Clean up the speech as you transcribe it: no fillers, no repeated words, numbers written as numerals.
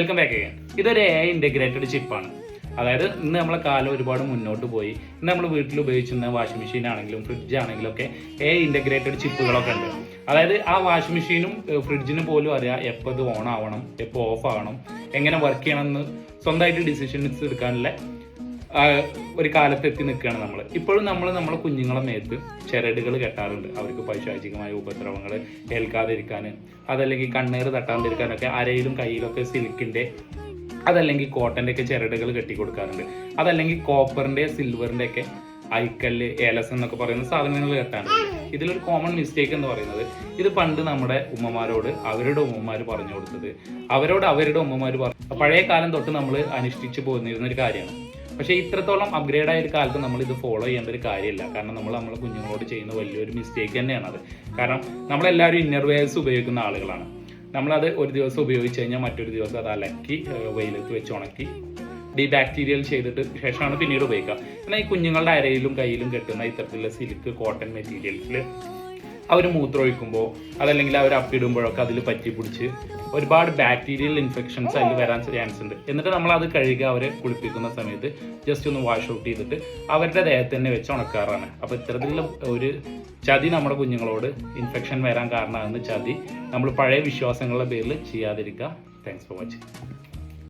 Welcome back again. ഇതൊരു AI integrated ചിപ്പാണ്. അതായത് ഇന്ന് നമ്മളെ കാലം ഒരുപാട് മുന്നോട്ട് പോയി. ഇന്ന് നമ്മൾ വീട്ടിൽ ഉപയോഗിക്കുന്ന വാഷിംഗ് മെഷീൻ ആണെങ്കിലും ഫ്രിഡ്ജ് ആണെങ്കിലും ഒക്കെ AI ഇൻ്റഗ്രേറ്റഡ് ചിപ്പുകളൊക്കെ ഉണ്ട്. അതായത് ആ വാഷിംഗ് മെഷീനും ഫ്രിഡ്ജിനും പോലും അറിയാം എപ്പോൾ ഇത് ഓൺ ആവണം, എപ്പോൾ ഓഫ് ആവണം, എങ്ങനെ വർക്ക് ചെയ്യണമെന്ന് സ്വന്തമായിട്ട് ഡിസിഷൻസ് എടുക്കാനുള്ള ഒരു കാലത്തെത്തി നിൽക്കുകയാണ് നമ്മൾ. ഇപ്പോഴും നമ്മളെ കുഞ്ഞുങ്ങളെ മേത്ത് ചരടുകൾ കെട്ടാറുണ്ട്. അവർക്ക് പൈശാചികമായ ഉപദ്രവങ്ങൾ ഏൽക്കാതിരിക്കാൻ, അതല്ലെങ്കിൽ കണ്ണീർ തട്ടാതിരിക്കാനൊക്കെ അരയിലും കയ്യിലൊക്കെ സിൽക്കിൻ്റെ അതല്ലെങ്കിൽ കോട്ടൻ്റെ ഒക്കെ ചരടുകൾ കെട്ടിക്കൊടുക്കാറുണ്ട്. അതല്ലെങ്കിൽ കോപ്പറിൻ്റെ സിൽവറിൻ്റെ ഒക്കെ ഐക്കല്ല് ഏലസ് എന്നൊക്കെ പറയുന്ന സാധനങ്ങൾ കെട്ടാറുണ്ട്. ഇതിലൊരു കോമൺ മിസ്റ്റേക്ക് എന്ന് പറയുന്നത്, ഇത് പണ്ട് നമ്മുടെ ഉമ്മമാരോട് അവരുടെ ഉമ്മമാർ പറഞ്ഞു കൊടുത്തത്, അവരുടെ ഉമ്മമാർ പഴയ കാലം തൊട്ട് നമ്മൾ അനുഷ്ഠിച്ചു പോന്നിരുന്നൊരു കാര്യമാണ്. പക്ഷേ ഇത്രത്തോളം അപ്ഗ്രേഡ് ആയ ഒരു കാലത്ത് നമ്മൾ ഇത് ഫോളോ ചെയ്യേണ്ട ഒരു കാര്യമില്ല. കാരണം നമ്മളെ കുഞ്ഞുങ്ങളോട് ചെയ്യുന്ന വലിയൊരു മിസ്റ്റേക്ക് തന്നെയാണ് അത്. കാരണം നമ്മളെല്ലാവരും ഇന്നർവെയർസ് ഉപയോഗിക്കുന്ന ആളുകളാണ്. നമ്മളത് ഒരു ദിവസം ഉപയോഗിച്ച് കഴിഞ്ഞാൽ മറ്റൊരു ദിവസം അത് അലക്കി വെയിലത്ത് വെച്ച് ഉണക്കി ഡീബാക്ടീരിയൽ ചെയ്തിട്ട് ശേഷമാണ് പിന്നീട് ഉപയോഗിക്കുക. എന്നാൽ ഈ കുഞ്ഞുങ്ങളുടെ അരയിലും കയ്യിലും കെട്ടുന്ന ഇത്തരത്തിലുള്ള സിൽക്ക് കോട്ടൺ മെറ്റീരിയൽസിൽ അവർ മൂത്രമൊഴിക്കുമ്പോൾ അതല്ലെങ്കിൽ അവർ അപ്പിടുമ്പോഴൊക്കെ അതിൽ പറ്റി പിടിച്ച് ഒരുപാട് ബാക്ടീരിയൽ ഇൻഫെക്ഷൻസ് അതിൽ വരാൻ ചാൻസ് ഉണ്ട്. എന്നിട്ട് നമ്മളത് കഴുകി അവരെ കുളിപ്പിക്കുന്ന സമയത്ത് ജസ്റ്റ് ഒന്ന് വാഷ് ഔട്ട് ചെയ്തിട്ട് അവരുടെ ദേഹത്ത് തന്നെ വെച്ച് ഉണക്കാറാണ്. അപ്പോൾ ഇത്തരത്തിലുള്ള ഒരു ചതി നമ്മുടെ കുഞ്ഞുങ്ങളോട് ഇൻഫെക്ഷൻ വരാൻ കാരണമാകുന്ന ചതി നമ്മൾ പഴയ വിശ്വാസങ്ങളുടെ പേരിൽ ചെയ്യാതിരിക്കുക. Thanks for watching.